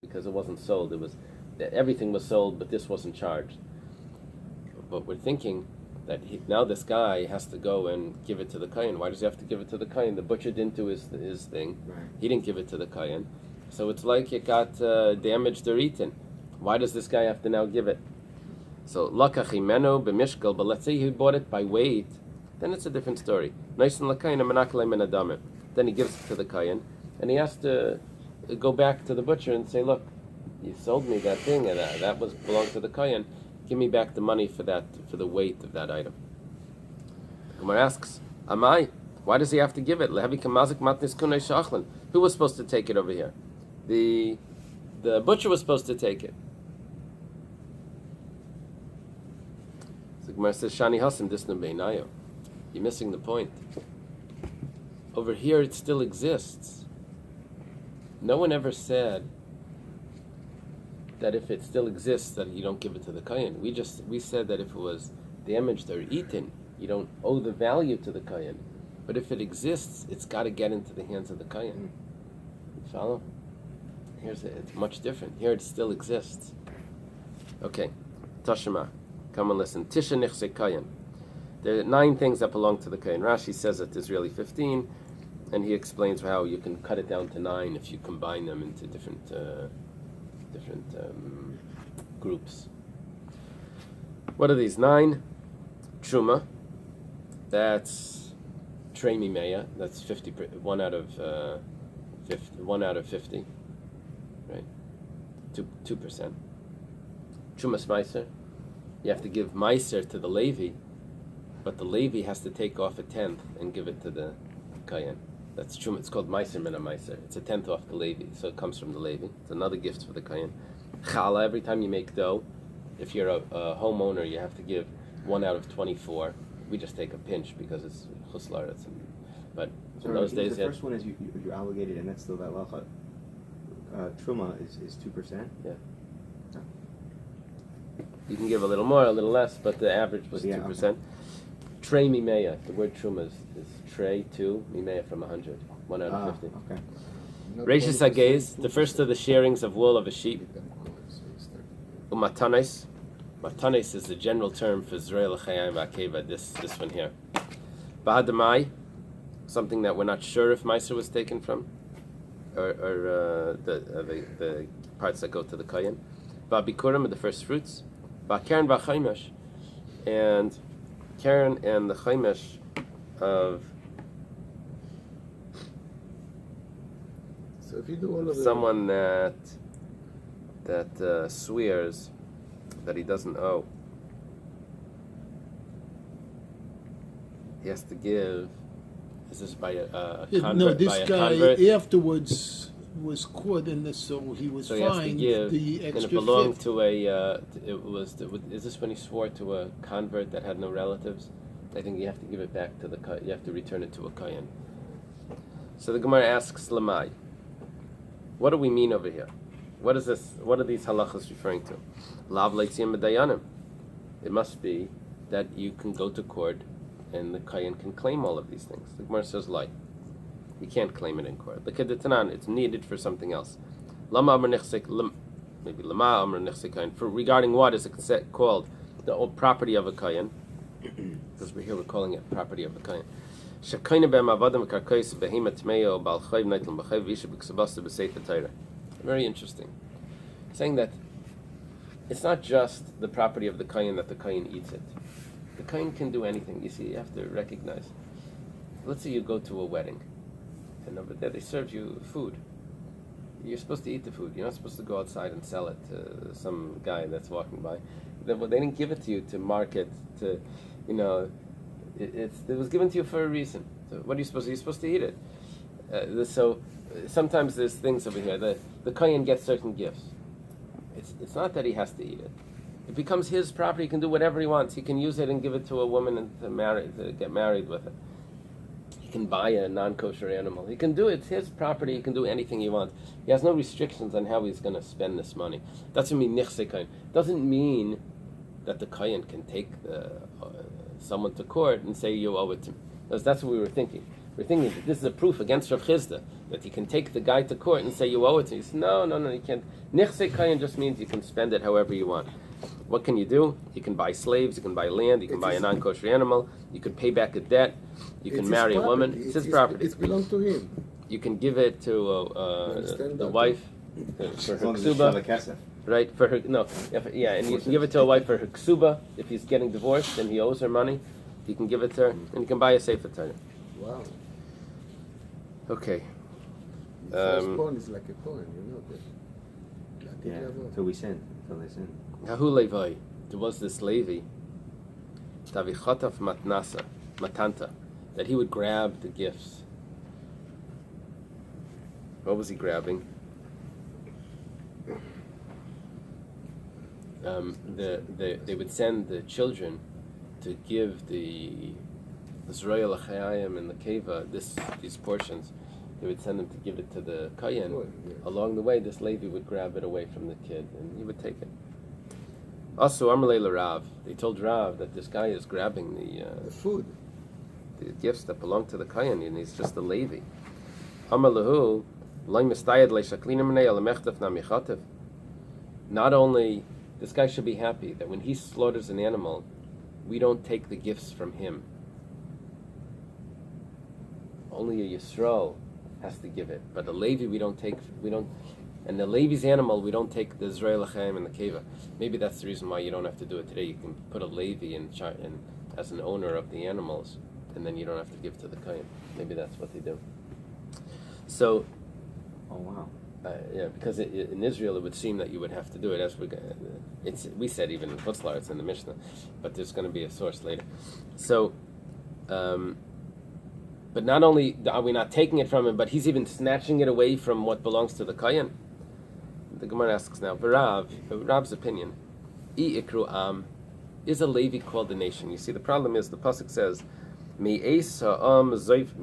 because it wasn't sold. Everything was sold, but this wasn't charged. But we're thinking that now this guy has to go and give it to the kohen. Why does he have to give it to the kohen? The butcher didn't do his thing. Right. He didn't give it to the kohen. So it's like it got damaged or eaten. Why does this guy have to now give it? So lakach imenu b'mishkel, but let's say he bought it by weight, then it's a different story. Nice and lakayin menachem min adamim. Then he gives it to the kohen, and he has to go back to the butcher and say, look, you sold me that thing, and that belonged to the kohen. Give me back the money for the weight of that item. The Gemara asks, Amai, why does he have to give it? Who was supposed to take it over here? The butcher was supposed to take it. So the Gemara says, Shani Hasim Disnam Beinayo. You're missing the point. Over here it still exists. No one ever said that if it still exists, that you don't give it to the kohen. We said that if it was damaged or eaten, you don't owe the value to the kohen. But if it exists, it's got to get into the hands of the kohen. You follow? It's much different. Here it still exists. Okay, Tashima, come and listen. Tisha nichse kohen. There are 9 things that belong to the kohen. Rashi says that there's really 15, and he explains how you can cut it down to 9 if you combine them into different groups. What are these 9? Truma, that's Trei Mimeya, that's 50, 1 out of 50, right? 2%. Trumas Meiser, you have to give Meiser to the Levi, but the Levi has to take off 1/10 and give it to the kohen. That's true. It's called Meiser Mina Meiser. It's 1/10 off the Levi, so it comes from the Levi. It's another gift for the kohen. Challah, every time you make dough, if you're a homeowner, you have to give 1 out of 24. We just take a pinch because it's chuslar. But in those days, the first one is you obligated, and that's still that lacha. Truma is 2%. Yeah. You can give a little more, a little less, but the average was 2%. Okay. Trei Mimeya. The word truma is trei 2, Mimeya from 100. 1 out of 50. Okay. Reishis Hagez, the first of the sharings of wool of a sheep. Umatanes. Matanes is the general term for Zrei L'Chayim V'Akeva, this one here. Bahadamai, something that we're not sure if Meiser was taken from, or the parts that go to the kohen. Ba'bikurim are the first fruits. Ba'keren v'chaimesh, and Karen and the chaimesh of so if you do all of someone that swears that he doesn't owe, he has to give. Is this by a convert? No, this guy convert? Afterwards was caught in this, so he was fined the extra. And it belonged 50. to is this when he swore to a convert that had no relatives? I think you have to give it back to you have to return it to a kohen. So the Gemara asks Lamai, what do we mean over here? What is this? What are these halachas referring to? Lav leitziyam b'dayanim. It must be that you can go to court and the kohen can claim all of these things. The Gemara says lie. You can't claim it in court. The kedetanan, it's needed for something else. Lama amar nichsek, maybe lama amar nichsek kohen. For regarding what is it called the old property of a kohen? Because we're calling it property of a kohen. Very interesting. Saying that it's not just the property of the kohen that the kohen eats it. The kohen can do anything. You see, you have to recognize. Let's say you go to a wedding, and over there they serve you food. You're supposed to eat the food. You're not supposed to go outside and sell it to some guy that's walking by. They didn't give it to you to market, to, it was given to you for a reason. So what are you supposed to do? You're supposed to eat it. So sometimes there's things over here. The kohen gets certain gifts. It's not that he has to eat it. It becomes his property. He can do whatever he wants. He can use it and give it to a woman and to get married with it. He can buy a non-kosher animal. He can do it. It's his property. He can do anything he wants. He has no restrictions on how he's going to spend this money. That's what I mean, nichse kohen. Doesn't mean that the kohen can take someone to court and say you owe it to me. That's what we were thinking. We're thinking that this is a proof against Rav Chizda, that he can take the guy to court and say, you owe it to me. He says, no, you can't. Nichse kayin just means you can spend it however you want. What can you do? You can buy slaves, you can buy land, you can buy a non-kosher animal, you can pay back a debt, you can marry a woman. It's his property. It belongs to him. You can give it to the wife for her ksuba. Right, for her, no, and you can give it to a wife for her ksuba. If he's getting divorced and he owes her money, you can give it to her, and you can buy a sefer Torah. Wow. Okay. The firstborn is like a Kohen, Yeah, until they sin. Hahu Levi, there was this Levi, Tavichotaf Matanta, that he would grab the gifts. What was he grabbing? They would send the children to give the Zroya L'Chayim and the Keva these portions. They would send them to give it to the Kayan. Along the way, this Levi would grab it away from the kid, and he would take it. Also, Amalei Rav, they told Rav that this guy is grabbing the food, the gifts that belong to the Kayan, and he's just a Levi. Amalahu, not only, this guy should be happy that when he slaughters an animal, we don't take the gifts from him. Only a Yisrael has to give it, but the Levi we don't, and the Levi's animal we don't take the Zrei L'chaim and the Keva. Maybe that's the reason why you don't have to do it today. You can put a Levi in as an owner of the animals, and then you don't have to give to the Kayan. Maybe that's what they do. So, oh wow. Because in Israel it would seem that you would have to do it, as we said even in Chutzlar, it's in the Mishnah, but there's going to be a source later. So, but not only are we not taking it from him, but he's even snatching it away from what belongs to the Kayan. The Gemara asks now, Rav's opinion, I ikru am, is a Levi called a nation? You see, the problem is the pasuk says, Me'es ha'am zoif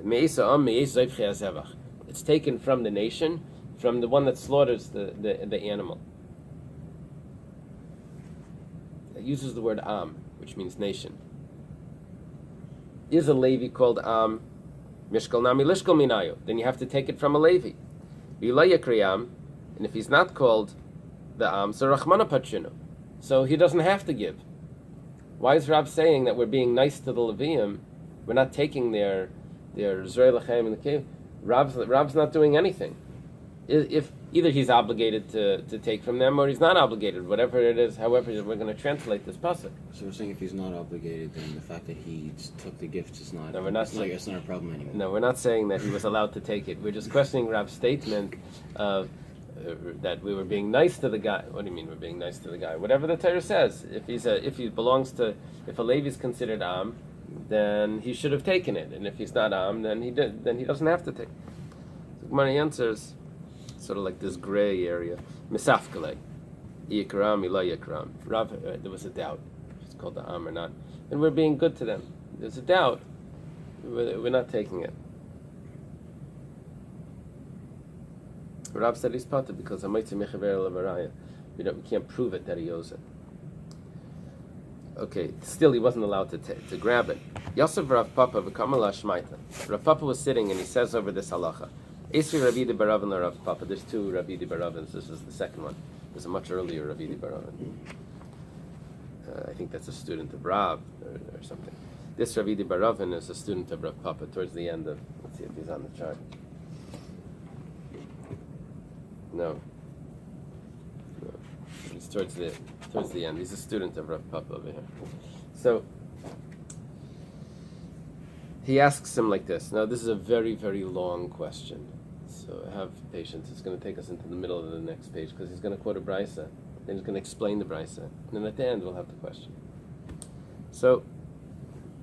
che'azevach. It's taken from the nation, from the one that slaughters the animal. It uses the word am, which means nation. Is a Levi called am? Mishkal nami lishkal minayu. Then you have to take it from a Levi. Am, and if he's not called the am, so rachmana patshinu. So he doesn't have to give. Why is Rab saying that we're being nice to the Levium? We're not taking their Zrei L'chaim in the cave. Rab's not doing anything. If either he's obligated to take from them, or he's not obligated. Whatever it is, however we're going to translate this pasuk. So we're saying if he's not obligated, then the fact that he took the gifts is not. No, we're not. It's not a problem anymore. No, we're not saying that he was allowed to take it. We're just questioning Rab's statement of that we were being nice to the guy. What do you mean we're being nice to the guy? Whatever the Torah says. If a Levi is considered am, then he should have taken it, and if he's not am, then he doesn't have to take. So Gemara answers sort of like this gray area. Misafkale, yikram ila yikram. Rav, there was a doubt if it's called the am or not, and we're being good to them. There's a doubt. We're not taking it. Rav said he's potter because we can't prove it that he owes it. Okay, still he wasn't allowed to grab it. Yosef Rav Papa v'kamala shmaita. Rav Papa was sitting and he says over this halacha. Esri Rabbi de Baravin or Rav Papa. There's two Rabbi de Baravins. This is the second one. There's a much earlier Rabbi de Baravin. I think that's a student of Rav or something. This Rabbi de Baravin is a student of Rav Papa towards the end of. Let's see if he's on the chart. No. He's towards the end. He's a student of Rav Papa over here. So he asks him like this. Now this is a very, very long question. So have patience. It's going to take us into the middle of the next page because he's going to quote a brisa. Then he's going to explain the brisa. And then at the end we'll have the question. So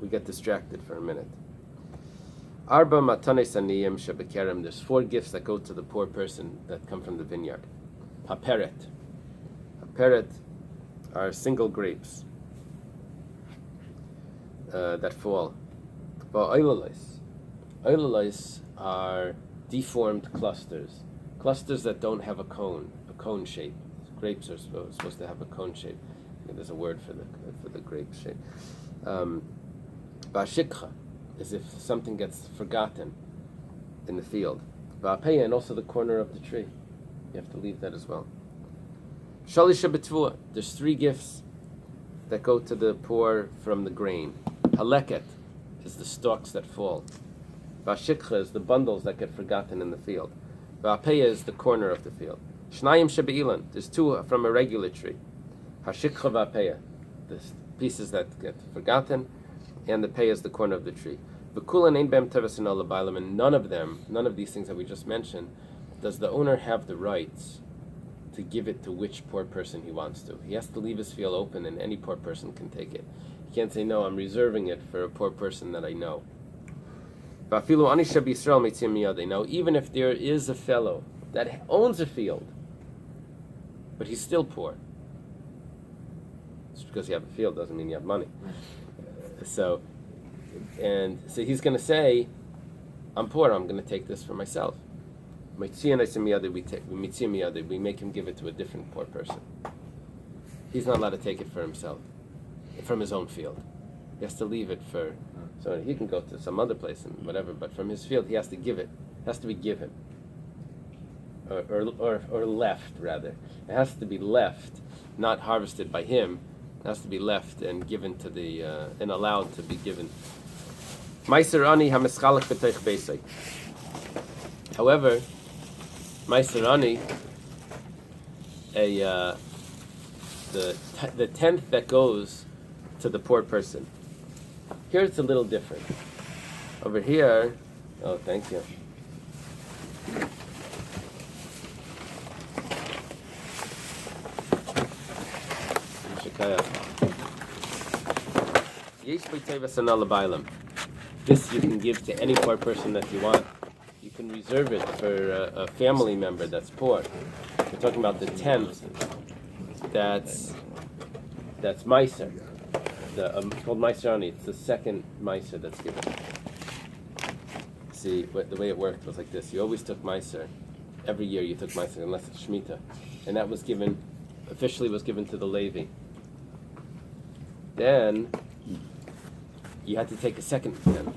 we get distracted for a minute. Arba matanes aniyim shebekerem. There's 4 gifts that go to the poor person that come from the vineyard. Haperet. Haperet are single grapes that fall. But Eilylais are deformed clusters that don't have a cone shape. Grapes are supposed to have a cone shape. There's a word for the grape shape. Bashikha. is if something gets forgotten in the field. Va'apeya, and also the corner of the tree. You have to leave that as well. Shalisha betvua. There's 3 gifts that go to the poor from the grain. Haleket is the stalks that fall. Vashikha is the bundles that get forgotten in the field. Va'apeya is the corner of the field. Shnayim shebe'ilan. There's 2 from a regular tree. Hashikha va'apeya, the pieces that get forgotten, and the pay is the corner of the tree. V'kulan ein bem teves and alabaylam, and none of these things that we just mentioned, does the owner have the rights to give it to which poor person he wants to. He has to leave his field open, and any poor person can take it. He can't say, no, I'm reserving it for a poor person that I know. Now, even if there is a fellow that owns a field, but he's still poor. Just because you have a field doesn't mean you have money. So he's going to say, I'm poor, I'm going to take this for myself. We make him give it to a different poor person. He's not allowed to take it for himself, from his own field. He has to leave it so he can go to some other place and whatever, but from his field he has to give it. It has to be given. Or left, rather. It has to be left, not harvested by him. It has to be left and given to and allowed to be given. However, Maiserani, the tenth that goes to the poor person. Here it's a little different. Over here, oh, thank you. This you can give to any poor person that you want. You can reserve it for a family member that's poor. We're talking about the 10th. That's Meiser. It's called Meiserani. It's the second Meiser that's given. See, the way it worked was like this. You always took Meiser. Every year you took Meiser, unless it's Shemitah. And that was officially was given to the Levi. Then you had to take a second 10th.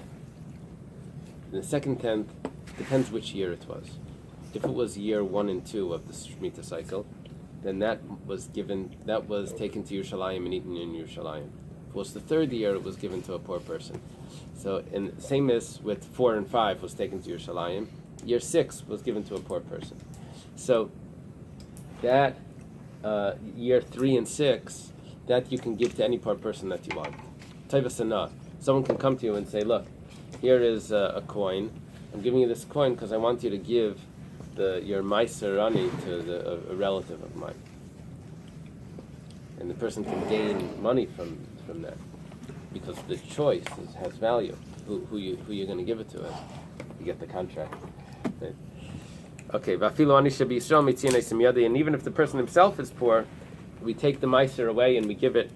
The second 10th depends which year it was. If it was year 1 and 2 of the Shemitah cycle, then that was taken to Yerushalayim and eaten in Yerushalayim. If it was the 3rd year, it was given to a poor person. So, and same as with 4 and 5 was taken to Yerushalayim. Year 6 was given to a poor person. So that year 3 and 6, that you can give to any poor person that you want. Taivasana. Someone can come to you and say, look, here is a coin. I'm giving you this coin because I want you to give your Meiser Ani to a relative of mine. And the person can gain money from that. Because the choice has value. Who you're going to give it to. You get the contract. Right? Okay, and even if the person himself is poor, we take the Meiser away and we give it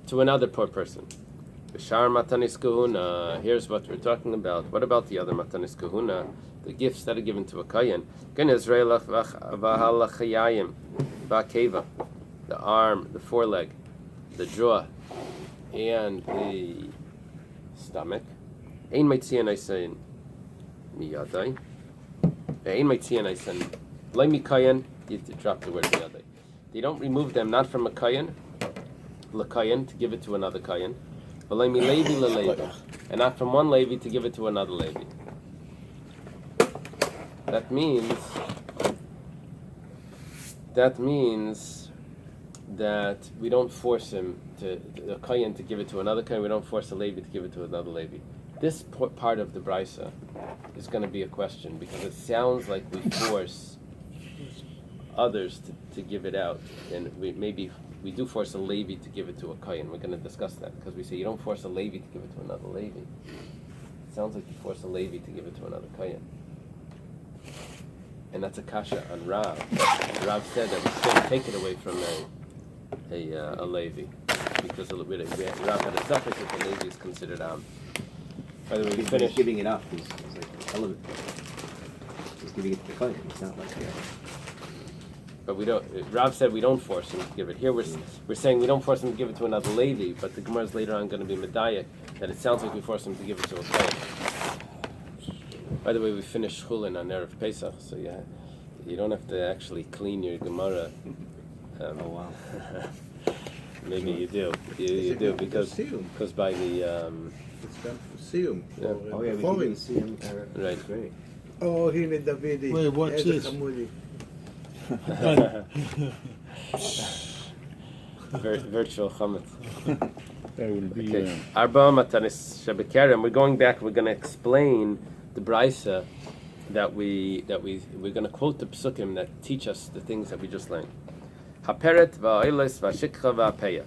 to another poor person. B'shar matanis kahuna. Here's what we're talking about. What about the other matanis kahuna? The gifts that are given to a kayan. The arm, the foreleg, the jaw, and the stomach. Ein meitzian eisen miyadai. Ein meitzian eisen lay mikayan. You have to drop the word miyadai. They don't remove them, not from a kayan, l'kayan, to give it to another kayan, but lay mi levi l'levi, and not from one levi to give it to another levi. That means that we don't force him the kayan to give it to another kayan. We don't force a levi to give it to another levi. This part of the brisa is going to be a question because it sounds like we force others to give it out, and we do force a Levi to give it to a Kayan. We're going to discuss that because we say you don't force a Levi to give it to another Levi. It sounds like you force a Levi to give it to another Kayan, and that's a kasha on Rav. Rav said that we shouldn't take it away from a Levi because Rav had a suffix that the Levi is considered Am. By the way, we finished giving it up. He's like element. He's giving it to the Kayan. It's not like But we don't. Rav said we don't force him to give it. Here we're saying we don't force him to give it to another Levi, but the Gemara is later on going to be Medayek that it sounds like we force him to give it to a kohen. By the way, we finished Chullin on Erev Pesach, so you don't have to actually clean your Gemara. Oh wow. Maybe you do. You do because by the It's done for Siyum. Yeah. Oh yeah, we can see him. Right. Great. Oh, הנה דודי. Wait, what's איזה this? חמודי. virtual chametz. That will be. Okay. Arba matanis shebekerem. We're going back. We're going to explain the brisa that we're going to quote the psukim that teach us the things that we just learned. Haperet va'oiles va'shikcha va'peya.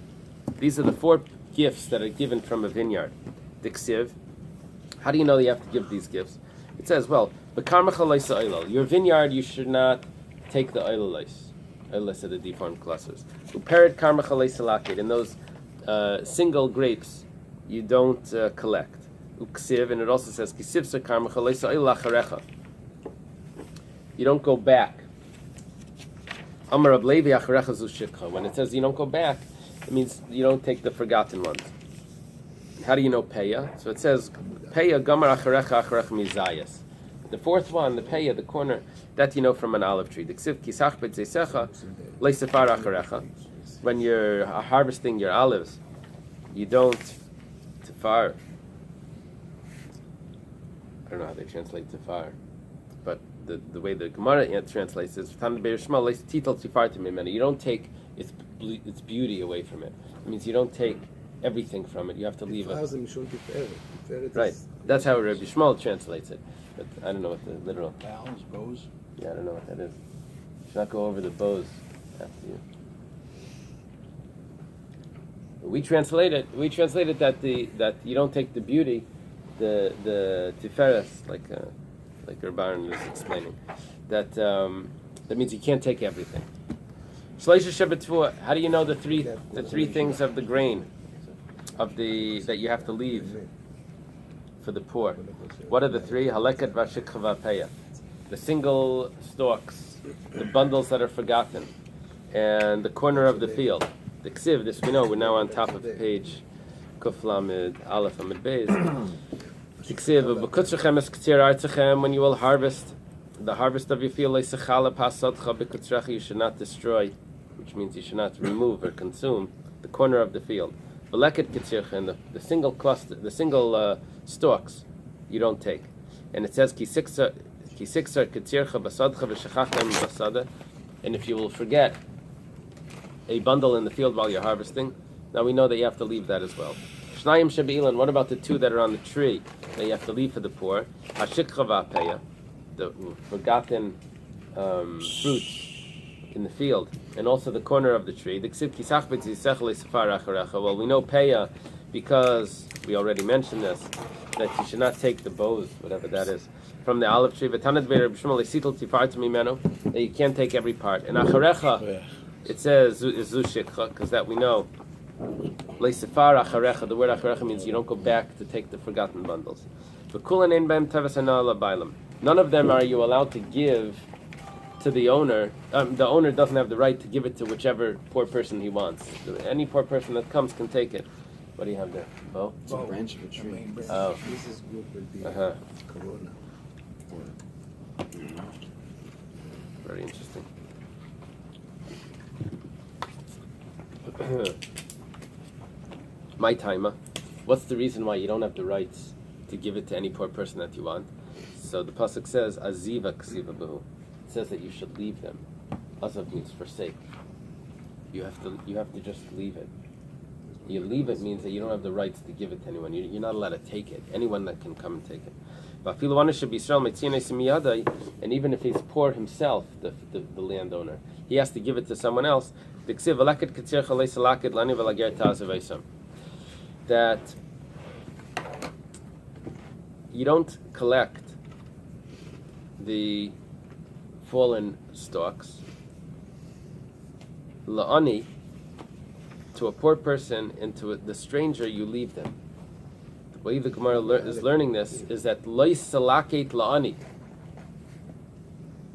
These are the 4 gifts that are given from a vineyard. Diksiv. How do you know that you have to give these gifts? It says, well, your vineyard you should not take the oilolais. Oilolais are the deformed clusters. Uperet karmachalei in those single grapes you don't collect. Uksiv, and it also says kisivsa karmachalei oilacharecha. You don't go back. Amar Rab Levi acharecha zu shikha. When it says you don't go back, it means you don't take the forgotten ones. How do you know peya? So it says peya gamar acharecha mizayas. The 4th one, the peya, the corner, that you know from an olive tree. Diksiv kisach b'tzeisecha leisefar acharecha. When you're harvesting your olives, you don't tefar. I don't know how they translate tefar, but the way the Gemara translates is you don't take its beauty away from it. It means you don't take everything from it. You have to leave it. Right. That's how Rabbi Shmuel translates it. But I don't know what the literal. Bows. Yeah, I don't know what that is. Should not go over the bows after you. We translate it that you don't take the beauty, the tiferes, like Rabbi was explaining. That means you can't take everything. How do you know the three things of the grain that you have to leave for the poor? What are the 3? Haleket v'ashikcha v'peya. The single stalks, the bundles that are forgotten, and the corner of the field. The ksiv, this we know, we're now on top of page Kuf Lamed Aleph Amid Bais. The ksiv, b'kutzrechem es k'tzir artzechem, when you will harvest, the harvest of your field, le'sechala pasotcha b'kutzrecha, you should not destroy, which means you should not remove or consume the corner of the field. V'leket k'tzircha, and the single cluster, the single stalks, you don't take. And it says, ki siksar k'tzircha basadcha v'shechachtem basada, and if you will forget a bundle in the field while you're harvesting, now we know that you have to leave that as well. Shnayim shebe'ilan, what about the 2 that are on the tree that you have to leave for the poor? Hashikcha v'apeya, the forgotten fruits in the field, and also the corner of the tree. Well, we know peya because we already mentioned this, that you should not take the boughs, whatever that is, from the olive tree. That you can't take every part. And acharecha, it says zushikcha, because that we know. Leisefar acharecha, the word acharecha means you don't go back to take the forgotten bundles. None of them are you allowed to give to the owner. The owner doesn't have the right to give it to whichever poor person he wants. Any poor person that comes can take it. What do you have there? Bow? It's a branch of a tree. Oh. This is good will be Corona. Very interesting. My timer. What's the reason why you don't have the rights to give it to any poor person that you want? So the pasuk says, "Aziva ksiva behu." It says that you should leave them. Azav means forsake. You have to just leave it. You leave it means that you don't have the rights to give it to anyone. You're not allowed to take it. Anyone that can come and take it. And even if he's poor himself, the landowner, he has to give it to someone else. That you don't collect the fallen stalks. La'ani, to a poor person, and to the stranger you leave them. The way the Gemara is learning this is that lois salaket la'ani.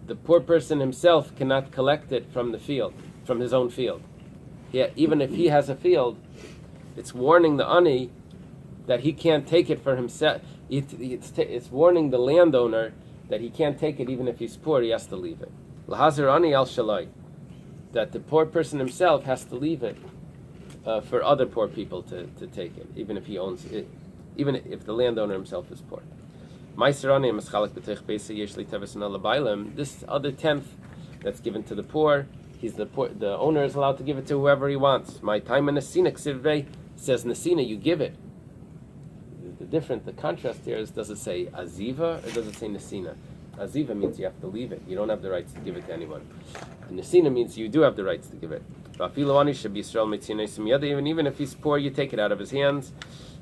The poor person himself cannot collect it from the field, from his own field. Yeah, even if he has a field, it's warning the ani that he can't take it for himself. It's warning the landowner that he can't take it even if he's poor, he has to leave it. Lahazir ani al shalai, that the poor person himself has to leave it for other poor people to take it, even if he owns it, even if the landowner himself is poor. This other tenth that's given to the poor, the owner is allowed to give it to whoever he wants. My time in Nesina Ksirvei says Nesina, you give it. The contrast here is, does it say Aziva or does it say Nesina? Aziva means you have to leave it. You don't have the rights to give it to anyone. And Nesina means you do have the rights to give it. Even if he's poor, you take it out of his hands,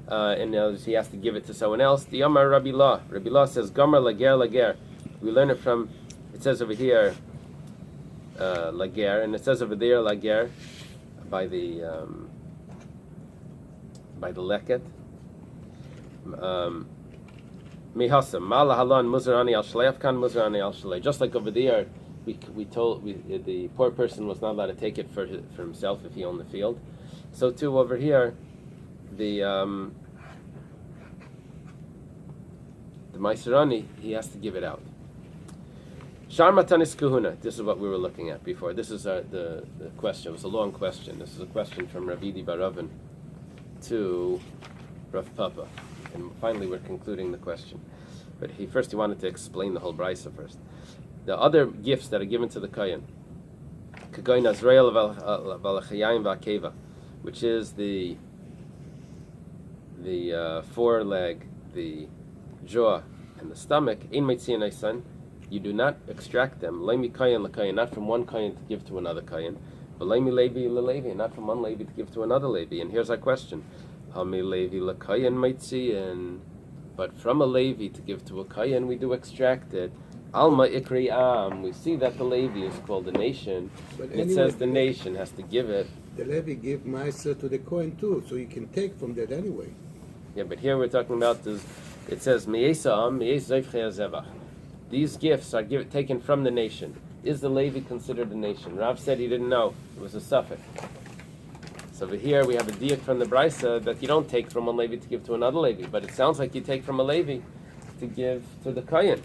and he has to give it to someone else. The Yamar Rabbi says, Gomer Lager Lager. We learn it from, it says over here, Lager, and it says over there, Lager, by the Leket. Mihasam Mala Halan Muzarani al Shleifkan Muzarani al Shlei. Just like over there, we told the poor person was not allowed to take it for himself if he owned the field. So too over here, the Maiserani, he has to give it out. Sharmatanis Kuhuna. This is what we were looking at before. This is the question. It was a long question. This is a question from Rabbi Baravin to Rav Papa. And finally we're concluding the question. But he wanted to explain the whole brisa first. The other gifts that are given to the Kohen, Kagoy Nazrael Valachayim Vakeva, which is the foreleg, the jaw, and the stomach, Ein Meitzian Son, you do not extract them, Leimi Kohen LaKohen, not from one Kohen to give to another Kohen, but Leimi Levi LeLevi, not from one Levi to give to another Levi. And here's our question. Levi LaKohen Meitzian, but from a Levi to give to a Kohen, we do extract it. Alma Ikri Am, we see that the Levi is called a nation. But It says the nation has to give it. The Levi give Meiser to the Kohen too, so you can take from that anyway. Yeah, but here we're talking about this. It says Me'esa Am, Me'es Zevchei HaZevach. These gifts are taken from the nation. Is the Levi considered a nation? Rav said he didn't know. It was a suffix. So over here we have a diak from the brisa that you don't take from one Levi to give to another Levi, but it sounds like you take from a Levi to give to the Kohen.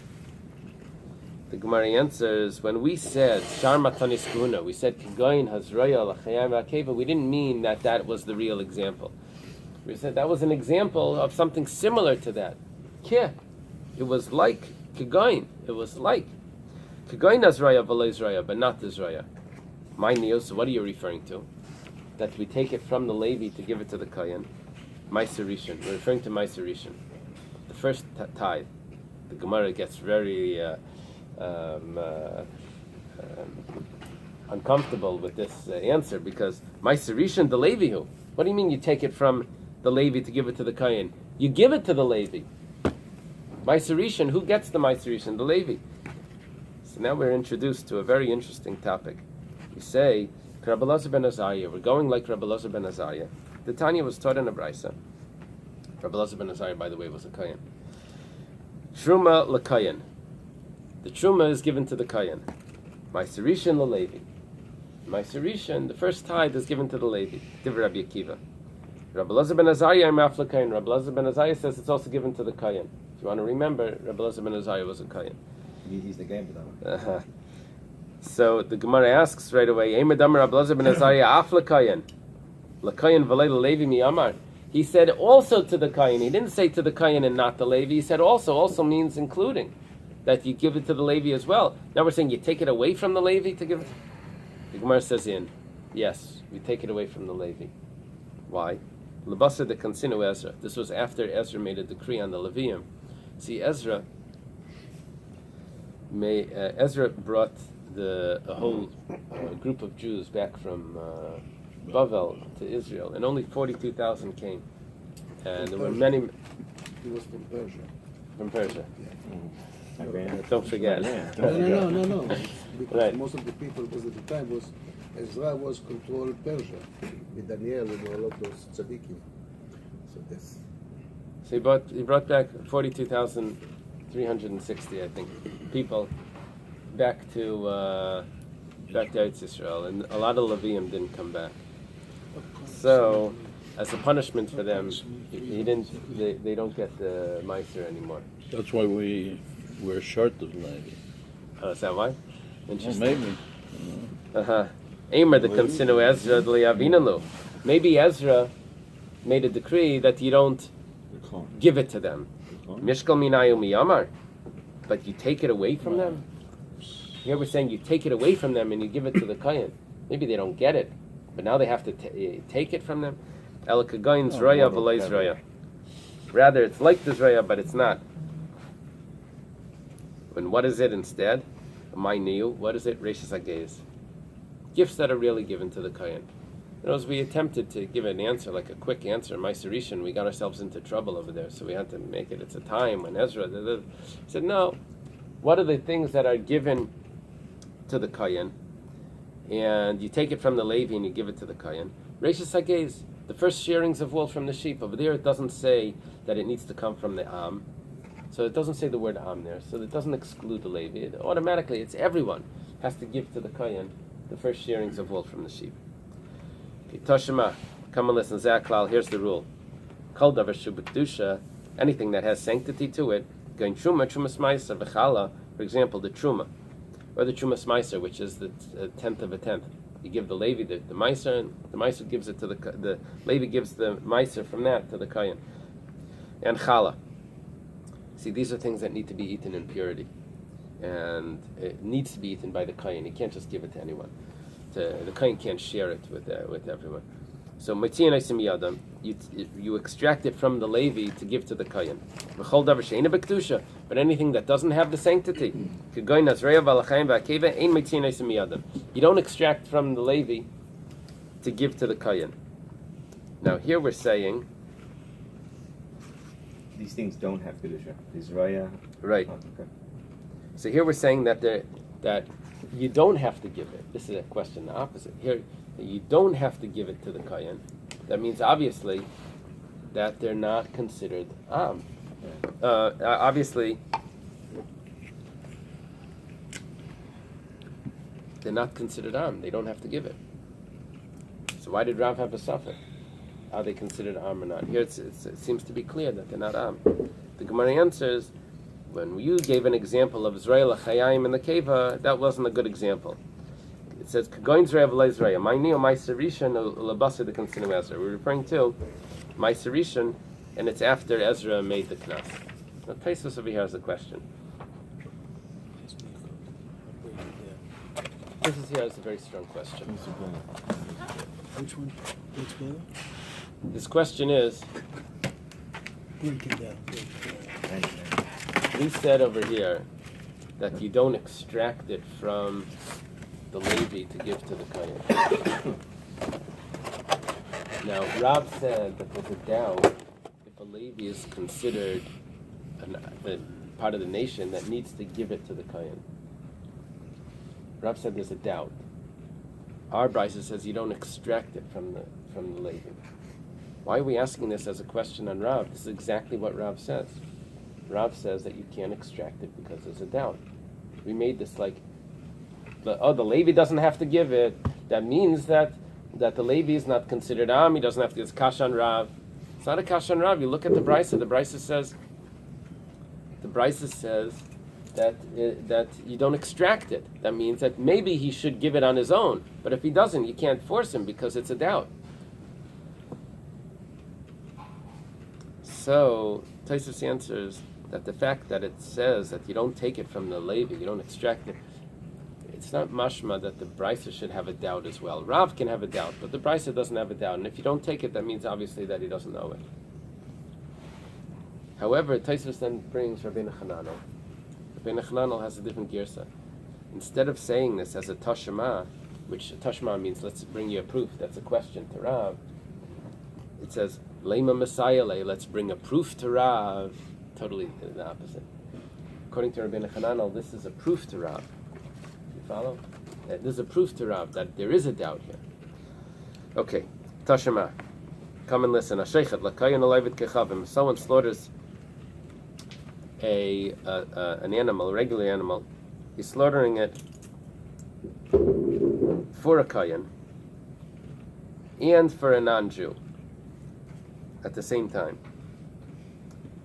The Gemara answers, when we said Shar Matanis Kuna, we said Kigoyin Hazraya Lachayim Akeva, we didn't mean that was the real example. We said that was an example of something similar to that. Yeah, it was like Kigoyin. It was like Kigoyin Hazraya V'Leizraya, but not Hazraya. My neos, so what are you referring to? That we take it from the Levi to give it to the Kohen. Meiser Rishon. We're referring to Meiser Rishon. The first tithe. The Gemara gets very uncomfortable with this answer because Meiser Rishon, the Levi who? What do you mean you take it from the Levi to give it to the Kohen? You give it to the Levi. Meiser Rishon, who gets the Meiser Rishon? The Levi. So now we're introduced to a very interesting topic. You say, Rabbi Elazar ben Azariah, we're going like Rabbi Elazar ben Azariah. The Tanya was taught in a brisa. Rabbi Elazar ben Azariah, by the way, was a Kohen. Truma l'Kohen. The Truma is given to the Kohen. Meiser Rishon l'Levi. Meiser Rishon, the first tithe is given to the Levi. Divrei Rabbi Akiva. Rabbi Elazar ben Azariah Ma'af l'Kohen. Rabbi Elazar ben Azariah says it's also given to the Kohen. If you want to remember, Rabbi Elazar ben Azariah was a Kohen. He's the game for that one. So the Gemara asks right away, he said also to the Kohen. He didn't say to the Kohen and not the Levi. He said also. Also means including. That you give it to the Levi as well. Now we're saying you take it away from the Levi to give it. The Gemara says yes, we take it away from the Levi. Why? Lebasa de Kansinu Ezra. This was after Ezra made a decree on the Levium. See, Ezra brought a whole group of Jews back from Bavel to Israel, and only 42,000 came. And there were many. He was from Persia. From Persia. Iran. Don't forget. No. Because Right. most of the people was at the time Ezra was control Persia with Daniel and all of those tzaddikim. So that's. So he brought back 42,360, I think, people back to Eretz Yisrael, and a lot of Levium didn't come back. So as a punishment for them, they don't get the meiser anymore. That's why we're short of levy. Oh, is that why? Well, Interesting. maybe. Eimer the consinu Ezra l'Avinalu. Maybe Ezra made a decree that you don't give it to them. Mishkal minayu miyamar. But you take it away from them? Here we're saying you take it away from them and you give it to the kohen. Maybe they don't get it, but now they have to take it from them. El kagoyin zroya v'lo zroya. Rather, it's like the zroya, but it's not. And what is it instead? My niu. What is it? Reishis hageiz. Gifts that are really given to the kohen. As we attempted to give an answer, like a quick answer, Meiserishan, we got ourselves into trouble over there, so we had to make it. It's a time when Ezra said, no, what are the things that are given to the kohen, and you take it from the Levi and you give it to the kohen? Reishis hageiz, the first shearings of wool from the sheep. Over there it doesn't say that it needs to come from the Am, so it doesn't say the word Am there, so it doesn't exclude the Levi. Automatically, it's everyone has to give to the kohen the first shearings of wool from the sheep. Toshima, come and listen. Zaklal, here's the rule. Kol davar shu b'kedusha, anything that has sanctity to it, going truma smaiser v'chala, for example, the truma, or the truma smaiser, which is the tenth of a tenth. You give the Levi the meiser, and the meiser gives it to the Levi gives the meiser from that to the kohen. And chala. See, these are things that need to be eaten in purity, and it needs to be eaten by the kohen. You can't just give it to anyone. The kohen can't share it with everyone. So you extract it from the Levi to give to the kohen. But anything that doesn't have the sanctity, you don't extract from the Levi to give to the kohen. Now here we're saying these things don't have kedusha. Israel. Right. Oh, okay. So here we're saying that you don't have to give it. This is a question the opposite. Here, you don't have to give it to the kohen. That means obviously that they're not considered am. Obviously, they're not considered am. They don't have to give it. So why did Rav have a suffer? Are they considered am or not? Here it seems to be clear that they're not am. The Gemara answers, when you gave an example of Israel Chayayim in the Keva, that wasn't a good example. It says, Kagoin Zreya v'lo Zreya, my neo, my Serishan, Labasa the Consinu Ezra. We're referring to my Serishan, and it's after Ezra made the Knas. Now, Taisus over here has a question. Taisus here has a very strong question. Which one? Which one? This question is, Break it down. we said over here that you don't extract it from the Levi to give to the kohen. Now, Rav said that there's a doubt if a Levi is considered a part of the nation that needs to give it to the kohen. Rav said there's a doubt. Our Bais says you don't extract it from the Levi. Why are we asking this as a question on Rav? This is exactly what Rav says. Rav says that you can't extract it because there's a doubt. We made this like, the Levi doesn't have to give it. That means that the Levi is not considered am. He doesn't have to give kash on Rav. It's not a kash on Rav. You look at the Brisa. The Brisa says that you don't extract it. That means that maybe he should give it on his own. But if he doesn't, you can't force him because it's a doubt. So Taisus answers that the fact that it says that you don't take it from the Levi, you don't extract it, it's not mashma that the Brisa should have a doubt as well. Rav can have a doubt, but the Brisa doesn't have a doubt. And if you don't take it, that means obviously that he doesn't know it. However, Taisus then brings Rabbi Hananel. Rabbi Hananel has a different girsa. Instead of saying this as a tashma, which tashma means let's bring you a proof, that's a question to Rav, it says, Lema Messiah, let's bring a proof to Rav. Totally the opposite. According to Rabbi Hananel, this is a proof to Rav. You follow? This is a proof to Rav that there is a doubt here. Okay, Tashema, come and listen. If someone slaughters an animal, a regular animal, he's slaughtering it for a kayan and for a non-Jew. at the same time.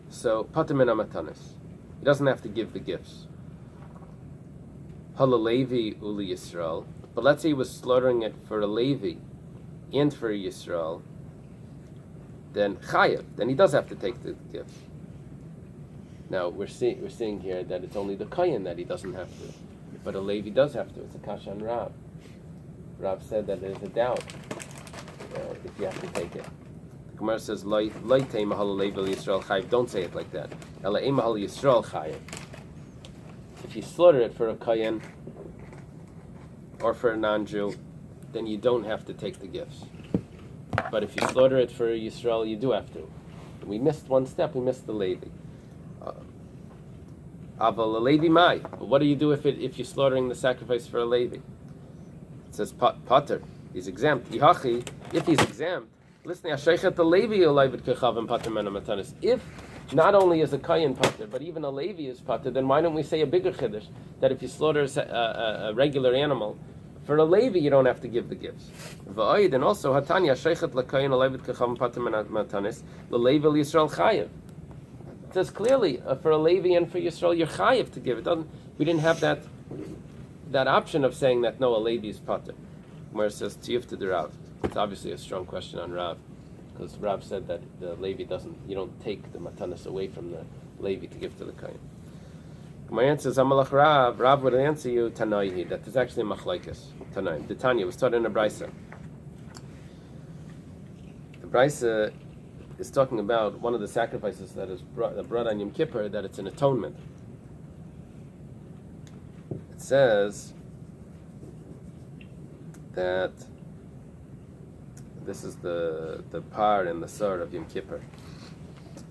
So, pater min hamatanis. He doesn't have to give the gifts. Halalevi uli Yisrael. But let's say he was slaughtering it for a Levi and for a Yisrael, then chayev. Then he does have to take the gift. Now we're seeing here that it's only the kohen that he doesn't have to, but a Levi does have to. It's a kasha on Rav. Rav said that there's a doubt if you have to take it. The Gemara says Loi teima halalevi Yisrael chayev. Don't say it like that. Ela ema hal Yisrael chayev. If you slaughter it for a kohen or for a non-Jew, then you don't have to take the gifts. But if you slaughter it for a Yisrael, you do have to. We missed one step. We missed the Levi. Aval a Levi mai. But what do you do if you're slaughtering the sacrifice for a Levi? It says pater. He's exempt. Ihachi. If he's exempt, listen. Asheichet the Levi olayvet kechavim pater mena matanis. If not only is a Kayan pater, but even a Levi is pater, then why don't we say a bigger chiddush that if you slaughter a regular animal for a Levi, you don't have to give the gifts. V'oid, and also Hatanya sheichet lekayin olayvet kechavim pater mena matanis l'Levi l'Yisrael chayev. It says clearly for a Levi and for Yisrael you're chayev to give. We didn't have that option of saying that no, a Levi is pater. Where it says tiyuf to the Rav. It's obviously a strong question on Rav, because Rav said that the Levi you don't take the matanis away from the Levi to give to the kohen. My answer is Amalach Rav. Rav would answer you Tanaihi, that there's actually a machlokes Tanaim. The Tanya was taught in a brisa. The brisa is talking about one of the sacrifices that is brought on Yom Kippur, that it's an atonement. It says that this is the par and the sar of Yom Kippur,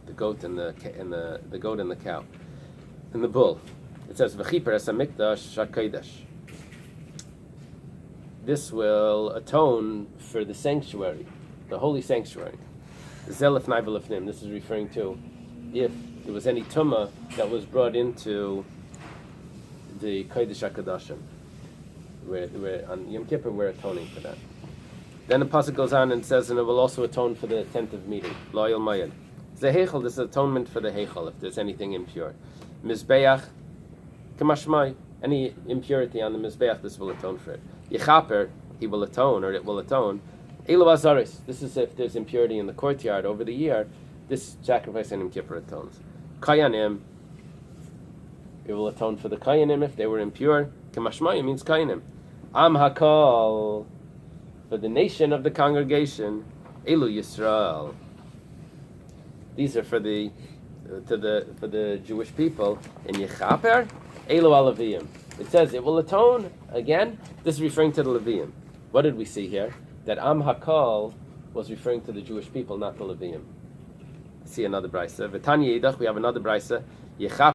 the goat and the goat and the cow, and the bull. It says v'chiper es hamikdash shakodesh. This will atone for the sanctuary, the holy sanctuary. Zelef naivelefnim. This is referring to if there was any tumah that was brought into the kodesh hakadashim. Where on Yom Kippur we're atoning for that. Then the pasuk goes on and says, and it will also atone for the tent of meeting. Loyal mayad. The heichal, this is atonement for the heichal if there's anything impure. Mizbeach, kamashmai, any impurity on the mizbeach, this will atone for it. Yechaper, he will atone, or it will atone. Elu azaris, this is if there's impurity in the courtyard over the year, this sacrifice in Yom Kippur atones. Kayanim, it will atone for the kayanim if they were impure. Kamashmai means kayanim. Am hakal, for the nation of the congregation, Elu Yisrael. These are for the Jewish people. In Yechaper, Elu Alaviyim. It says it will atone again. This is referring to the Leviim. What did we see here? That Am Hakal was referring to the Jewish people, not the Leviim. See another brisa. V'tanya Yidach, we have another brisa. Yechaper.